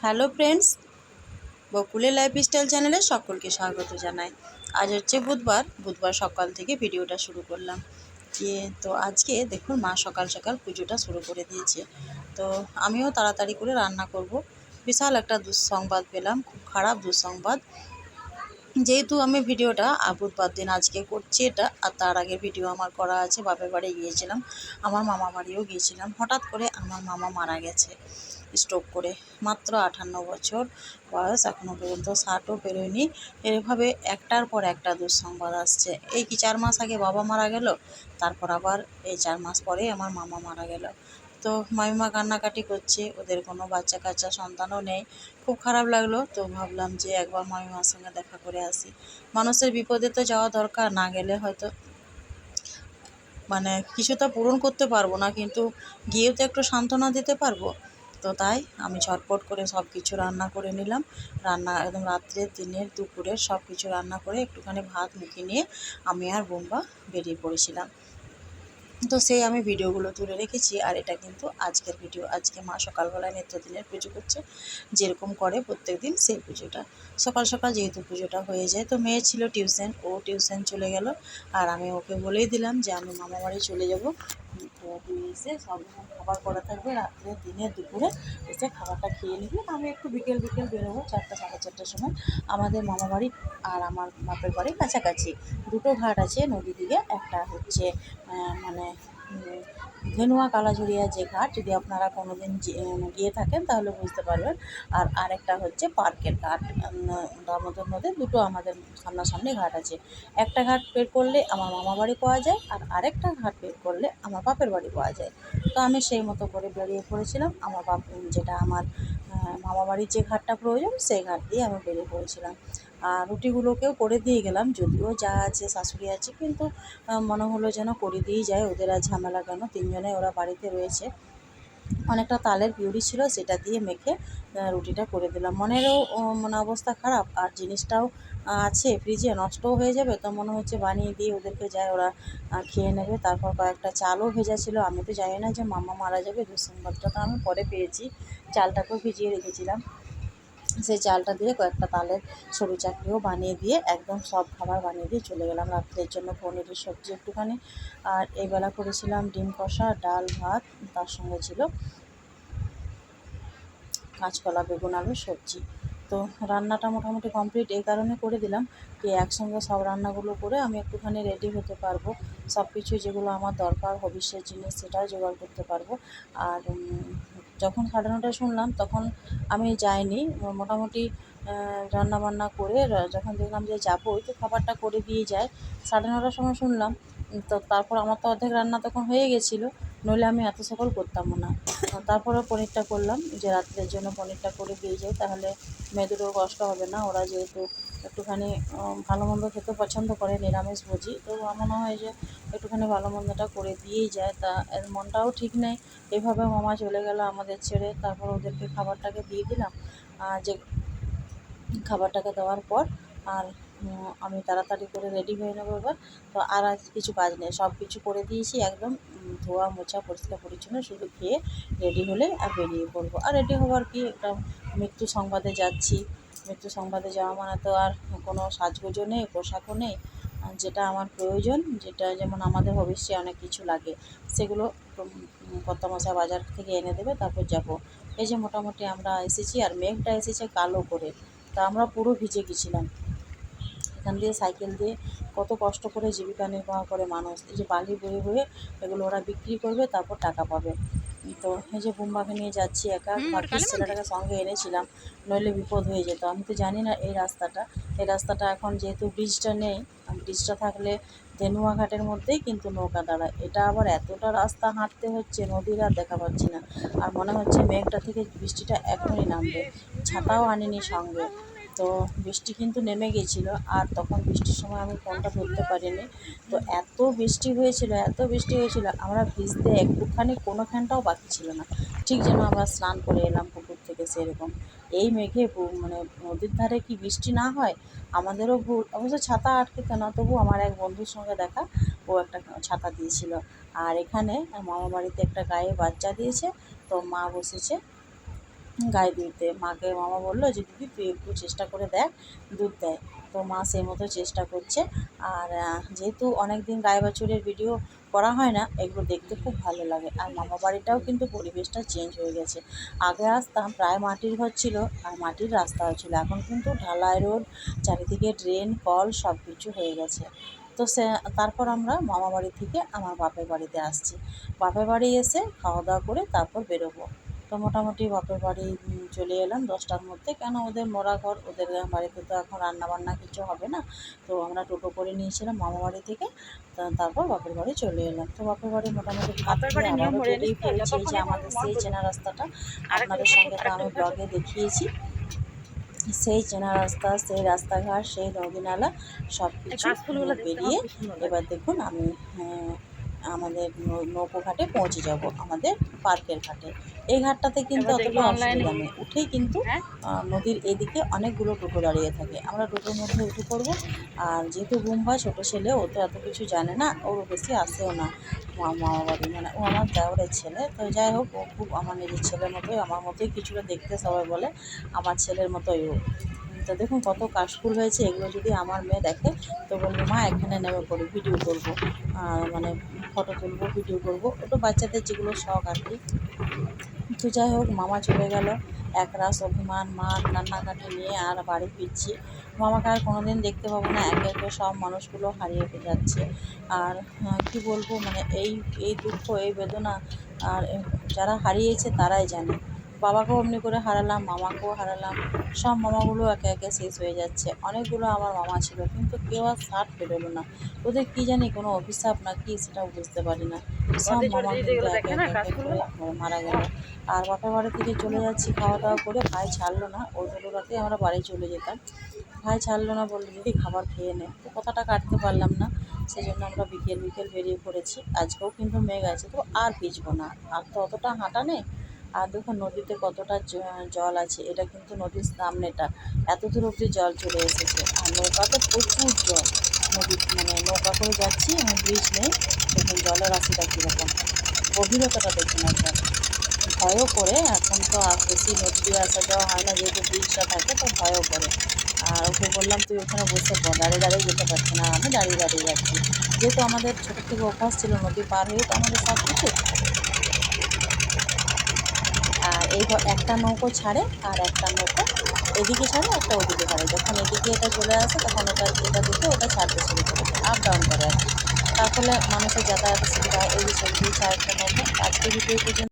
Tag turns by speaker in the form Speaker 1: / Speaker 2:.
Speaker 1: Hello friends, বকুলের lifestyle চ্যানেলে সকলকে স্বাগত জানাই। আজ হচ্ছে বুধবার সকাল থেকে ভিডিওটা শুরু করলাম। তো আজকে দেখুন মা সকাল সকাল পুজোটা শুরু করে দিয়েছে। তো আমিও তাড়াতাড়ি করে রান্না করব। বিশাল একটা দুঃসংবাদ পেলাম, খুব খারাপ দুঃসংবাদ। যেহেতু আমি ভিডিওটা বুধবার দিন আজকে করছি এটা, আর তার আগে ভিডিও আমার করা আছে। বাপের বাড়ি গিয়েছিলাম, আমার মামা বাড়িও গিয়েছিলাম। হঠাৎ করে আমার মামা মারা গেছে স্ট্রোক করে। মাত্র 58 বছর বয়স, এখনও পর্যন্ত 60ও বেরোয়নি। এভাবে একটার পর একটা দুঃসংবাদ আসছে। এই কি 4 মাস আগে বাবা মারা গেল, তারপর আবার এই 4 মাস পরে আমার মামা মারা গেল। তো মামিমা কান্নাকাটি করছে, ওদের কোনো বাচ্চা কাচ্চা সন্তানও নেই। খুব খারাপ লাগলো। তো ভাবলাম যে একবার মামিমার সঙ্গে দেখা করে আসি। মানুষের বিপদে তো যাওয়া দরকার, না গেলে হয়তো কিছুটা পূরণ করতে পারবো না, কিন্তু গিয়েও তো একটু সান্ত্বনা দিতে পারবো। তো তাই আমি ঝটপট করে সব কিছু রান্না করে নিলাম। রান্না একদম রাত্রের, দিনের, দুপুরের সব কিছু রান্না করে একটুখানি ভাত মুখে নিয়ে আমি আর বোম্বা বেরিয়ে পড়েছিলাম। তো সেই আমি ভিডিওগুলো তুলে রেখেছি। আর এটা কিন্তু আজকের ভিডিও। আজকে মা সকালবেলায় নিত্যদিনের পুজো করছে, যেরকম করে প্রত্যেক দিন সেই পুজোটা। সকাল সকাল যেহেতু পুজোটা হয়ে যায়, তো মেয়ে ছিল টিউশন, ও টিউশন চলে গেল। আর আমি ওকে বলেই দিলাম যে আমি মামা বাড়ি চলে যাব। তো তুই এসে সব রকম খাবার করা থাকবে, রাত্রে, দিনে, দুপুরে এসে খাবারটা খেয়ে নিবি। আমি একটু বিকেল বেরোবো, 4টা সাড়ে 4টার সময়। আমাদের মামা বাড়ি আর আমার বাপের বাড়ি কাছাকাছি। দুটো ঘাট আছে নদী দিকে। একটা হচ্ছে মানে ধেনুয়া কালাঝুরিয়া যে ঘাট, যদি আপনারা কোনো দিন গিয়ে থাকেন তাহলে বুঝতে পারবেন। আর আরেকটা হচ্ছে পার্কের ঘাট। দামোদর নদীর দুটো আমাদের সামনাসামনি ঘাট আছে। একটা ঘাট বের করলে আমার মামা বাড়ি পাওয়া যায়, আর আরেকটা ঘাট বের করলে আমার বাপের বাড়ি পাওয়া যায়। তো আমি সেই মতো করে বেরিয়ে পড়েছিলাম। যেটা আমার মামা বাড়ির যে ঘাটটা প্রয়োজন, সেই ঘাট দিয়ে আমি বেরিয়ে পড়েছিলাম। আর রুটিগুলোকেও করে দিয়ে গেলাম, যদিও যা আছে শাশুড়ি আছে, কিন্তু মনে হলো যেন করে দিয়েই যায়, ওদের আর ঝামেলা কেন, তিনজনে ওরা বাড়িতে রয়েছে। অনেকটা তালের পিউরি ছিল, সেটা দিয়ে মেখে রুটিটা করে দিলাম। মনেরও অবস্থা খারাপ, আর জিনিসটাও আছে ফ্রিজে, নষ্টও হয়ে যাবে। তো মনে হচ্ছে বানিয়ে দিয়ে ওদেরকে যায়, ওরা খেয়ে নেবে। তারপর কয়েকটা চালও ভেজা ছিল। আমি তো জানি না যে মামা মারা যাবে, দুঃসংবাদটা তো আমি পরে পেয়েছি। চালটাকেও ভিজিয়ে রেখেছিলাম। সেই চালটা দিয়ে কয়েকটা তালের সরু চাকরিও বানিয়ে দিয়ে একদম সব খাবার বানিয়ে দিয়ে চলে গেলাম। রাত্রের জন্য পনিরের সবজি একটুখানি, আর এই বেলা করেছিলাম ডিম কষা, ডাল, ভাত, তার সঙ্গে ছিল কাঁচকলা, বেগুন, আলুর সবজি। তো রান্নাটা মোটামুটি কমপ্লিট এই কারণে করে দিলাম যে একসঙ্গে সব রান্নাগুলো করে আমি একটুখানি রেডি হতে পারবো। সব কিছু যেগুলো আমার দরকার ভবিষ্যৎ জিনিস, সেটাও জোগাড় করতে পারবো। আর যখন 9:30 শুনলাম তখন আমি যাইনি। মোটামুটি রান্নাবান্না করে যখন দেখলাম যে যাবোই, তো খাবারটা করে দিয়ে যায়। 9:30টার সময় শুনলাম। তো তারপর আমার তো অর্ধেক রান্না তখন হয়ে গেছিলো, নইলে আমি এত সকাল করতামও না। তারপরে পনিরটা করলাম, যে রাত্রের জন্য পনিরটা করে দিয়ে যাই, তাহলে মেয়েদেরও কষ্ট হবে না। ওরা যেহেতু একটুখানি ভালো মন্দ খেতে পছন্দ করে, নিরামিষভোজী, তো আমার মনে হয় যে একটুখানি ভালো মন্দটা করে দিয়েই যায়। তা এর মনটাও ঠিক নেই, এভাবে মামা চলে গেল আমাদের ছেড়ে। তারপর ওদেরকে খাবারটাকে দিয়ে দিলাম। যে খাবারটাকে দেওয়ার পর আর আমি তাড়াতাড়ি করে রেডি হয়ে নেবো এবার। তো আর আজ কিছু কাজ নেই, সব কিছু করে দিয়েছি একদম। ধোয়া মোছা পরিষ্কার পরিচ্ছন্ন, শুধু খেয়ে রেডি হলে আর বেরিয়ে পড়বো। আর রেডি হওয়ার কি, একটা মৃত্যু সংবাদে যাচ্ছি। মৃত্যু সংবাদে যাওয়া মানে তো আর কোনো সাজগোজও নেই, পোশাকও নেই। যেটা আমার প্রয়োজন, যেটা যেমন আমাদের ভবিষ্যতে অনেক কিছু লাগে, সেগুলো কর্তামশাই বাজার থেকে এনে দেবে, তারপর যাব। এই যে মোটামুটি আমরা এসেছি, আর মেঘটা এসেছে কালো করে। তা আমরা পুরো ভিজে গেছিলাম। এখান দিয়ে সাইকেল দিয়ে কত কষ্ট করে জীবিকা নির্বাহ করে মানুষ। এই যে বালি বয়ে বয়ে এগুলো ওরা বিক্রি করবে, তারপর টাকা পাবে। তো এই যে বুম্বাকে নিয়ে যাচ্ছি একা, ভাগ্যিস ছেলেটাকে সঙ্গে এনেছিলাম, নইলে বিপদ হয়ে যেত। আমি তো জানি না এই রাস্তাটা এখন যেহেতু ব্রিজটা নেই, ব্রিজটা থাকলে ধেনুয়া ঘাটের মধ্যেই কিন্তু নৌকা দাঁড়ায়। এটা আবার এতটা রাস্তা হাঁটতে হচ্ছে, নদীর আর দেখা পাচ্ছি না। আর মনে হচ্ছে মেঘটা থেকে বৃষ্টিটা এখনই নামবে। ছাতাও আনিনি সঙ্গে। তো বৃষ্টি কিন্তু নেমে গিয়েছিলো, আর তখন বৃষ্টির সময় আমি ফোনটা ধরতে পারিনি। তো এত বৃষ্টি হয়েছিল, আমরা ভিজতে একটুখানি কোনোখানটাও বাকি ছিল না। ঠিক যেন আমরা স্নান করে এলাম পুকুর থেকে, সেরকম। এই মেঘে নদীর ধারে কি বৃষ্টি না হয়? আমাদেরও ভুল। অবশ্য ছাতা আটকেতে না, তবু আমার এক বন্ধুর সঙ্গে দেখা, ও একটা ছাতা দিয়েছিল। আর এখানে মামা বাড়িতে একটা গায়ে বাচ্চা দিয়েছে, তো মা বসেছে গায়ে দিতে। মামা বললো যে দিদি তুই একটু চেষ্টা করে দেখ, দুধ দেয়। তো মা সেই মতো চেষ্টা করছে। আর যেহেতু অনেক দিন গায়ে বাছুরের ভিডিও করা হয় না, এগুলো দেখতে খুব ভালো লাগে। আর মামা বাড়িটাও কিন্তু পরিবেশটা চেঞ্জ হয়ে গেছে। আগে আসতাম প্রায় মাটির ঘর ছিল আর মাটির রাস্তাও ছিল, এখন কিন্তু ঢালাই রোড, চারিদিকে ড্রেন কল সব কিছু হয়ে গেছে। তো তারপর আমরা মামা বাড়ি থেকে আমার বাপের বাড়িতে আসছি। বাপের বাড়ি এসে খাওয়া দাওয়া করে তারপর বেরোবো। তো মোটামুটি বাপের বাড়ি চলে এলাম 10টার মধ্যে, কেন ওদের মরা ঘর, ওদের বাড়িতে তো এখন রান্নাবান্না কিছু হবে না। তো আমরা টোটো করে নিয়েছিলাম মামা বাড়ি থেকে। তারপর বাপের বাড়ি চলে এলাম। তো বাপের বাড়ি মোটামুটি ভাত খেয়ে আবারও বেরিয়ে পড়েছি। এই যে আমাদের সেই চেনা রাস্তাটা, আপনাদের সঙ্গে তো আমি ব্লগে দেখিয়েছি। সেই চেনা রাস্তা, সেই রাস্তাঘাট, সেই নদী-নালা সব কিছু পেরিয়ে এবার দেখুন আমি আমাদের নৌকো ঘাটে পৌঁছে যাব, আমাদের পার্কের ঘাটে। এই ঘাটটাতে কিন্তু অতটা অসুবিধা নেই, উঠেই কিন্তু নদীর এদিকে অনেকগুলো টোটো দাঁড়িয়ে থাকে। আমরা টোটোর মধ্যে উঠে পড়বো। আর যেহেতু বুম্বা ছোটো ছেলে, ও তো এত কিছু জানে না, ওর বেশি আসেও না মামা বাড়ি, মানে ও আমার দেওরের ছেলে। তো যাই হোক, ও খুব আমার নিজের ছেলের মতোই, আমার মতোই কিছুটা দেখতে, সবাই বলে আমার ছেলের মতোই ও। তো দেখুন কত কাশফুল হয়েছে, এগুলো যদি আমার মেয়ে দেখে তো বলবো মা এখানে নেমে পড়ি, ভিডিও করবো, মানে ফটো তুলবো, ভিডিও করবো। ওটা বাচ্চাদের যেগুলো শখ আর কি। তো যাই হোক, মামা চলে গেল। একরাশ অভিমান, মান, কান্নাকাটি নিয়ে আর বাড়ি ফিরছি। মামাকে আর কোনো দিন দেখতে পাবো না, একে একে সব মানুষগুলো হারিয়ে যাচ্ছে। আর কি বলবো, মানে এই এই দুঃখ, এই বেদনা আর যারা হারিয়েছে তারাই জানে। বাবাকেও অমনি করে হারালাম, মামাকেও হারালাম, সব মামাগুলো একে একে শেষ হয়ে যাচ্ছে। অনেকগুলো আমার মামা ছিল, কিন্তু কেউ আর সাথ বেরোলো না। ওদের কী জানি কোনো অভিশাপ না কি, সেটাও বুঝতে পারি না। সব মামা কিন্তু একে একে করে মারা গেল। আর বাপের বাড়ি থেকে চলে যাচ্ছি খাওয়া দাওয়া করে, ভাই ছাড়লো না, ওই রাতে আমরা বাড়ি চলে যেতাম। ভাই ছাড়লো না, বললো দিদি খাবার খেয়ে নে। তো কথাটা কাটতে পারলাম না, সেই জন্য আমরা বিকেল বেরিয়ে পড়েছি। আজকেও কিন্তু মেঘ আছে, তো আর ভিজবো না, আর তো অতটা হাঁটা নেই। আর দেখুন নদীতে কতটা জল আছে, এটা কিন্তু নদীর সামনেটা, এত দূর অবধি জল চলে এসেছে। আর নৌকাতে প্রচুর জল, নদী মানে নৌকা করে যাচ্ছি, ব্রিজ নেই। দেখুন জলের রাশিটা কীরকম, গভীরতাটা দেখুন একবার। ভয়ও করে, এখন তো আর বেশি নদী দিয়ে আসা যাওয়া হয় না, যেহেতু ব্রিজটা থাকে তো ভয়ও করে। আর ওকে বললাম তুই ওখানে বসে পড়, দাঁড়িয়ে দাঁড়িয়ে যেতে পারছি না, আমি দাঁড়িয়ে দাঁড়িয়ে যাচ্ছি। যেহেতু আমাদের ছোটো থেকে অভ্যাস ছিল নদী পার হয়ে তো আমাদের সব কিছু। আর এই একটা নৌকো ছাড়ে আর একটা নৌকো এদিকে ছাড়ে, একটা ওদিকে ছাড়ে। যখন এদিকে এটা চলে আসে তখন এটা দেখে ওটা ছাড়তে শুরু করে, আপ ডাউন করে আর কি। তার ফলে মানুষের যাতায়াতের সুবিধা হয়। এই যে ছবি দিয়েছে আরেকটা নৌকো। আজকে ভিডিও পর্যন্ত।